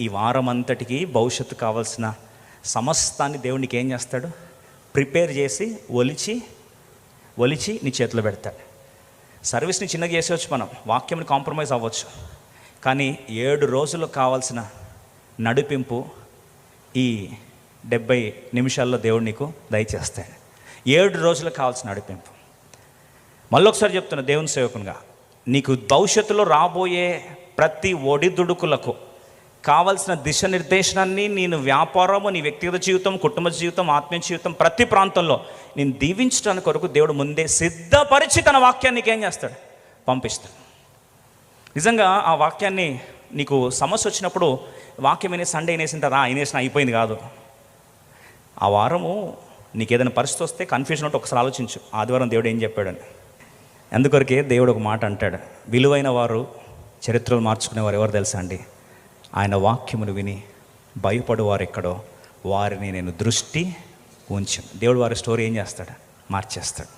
ఈ వారం అంతటికి భవిష్యత్తు కావాల్సిన సమస్తాన్ని దేవుడు నీకు ఏం చేస్తాడు? ప్రిపేర్ చేసి ఒలిచి నీ చేతిలో పెడతాడు. సర్వీస్ని చిన్నగా చేసేవచ్చు, మనం వాక్యంని కాంప్రమైజ్ అవ్వచ్చు, కానీ 7 రోజులకు కావాల్సిన నడిపింపు ఈ 70 నిమిషాల్లో దేవుడు నీకు దయచేస్తాడు. 7 రోజులకు కావాల్సిన నడిపింపు. మళ్ళొకసారి చెప్తున్నా దేవుని సేవకునిగా, నీకు భవిష్యత్తులో రాబోయే ప్రతి ఒడిదుడుకులకు కావాల్సిన దిశానిర్దేశనాన్ని నేను వ్యాపారము, నీ వ్యక్తిగత జీవితం, కుటుంబ జీవితం, ఆత్మీయ జీవితం, ప్రతి ప్రాంతంలో నేను దీవించడానికి కొరకు దేవుడు ముందే సిద్ధపరిచి తన వాక్యాన్ని నీకేం చేస్తాడు? పంపిస్తాడు. నిజంగా ఆ వాక్యాన్ని నీకు సమస్య వచ్చినప్పుడు వాక్యం వినే సండే వినేసిన అయిపోయింది కాదు. ఆ వారము నీకు ఏదైనా పరిస్థితి వస్తే కన్ఫ్యూజన్ ఉంటే ఒకసారి ఆలోచించు, ఆదివారం దేవుడు ఏం చెప్పాడని. అందుకొరకే దేవుడు ఒక మాట అంటాడు, విలువైన వారు, చరిత్రలు మార్చుకునేవారు ఎవరు తెలుసా అండి? ఆయన వాక్యమును విని భయపడువారు ఎక్కడో వారిని నేను దృష్టి ఉంచాను. దేవుడు వారి స్టోరీ ఏం చేస్తాడు? మార్చేస్తాడు.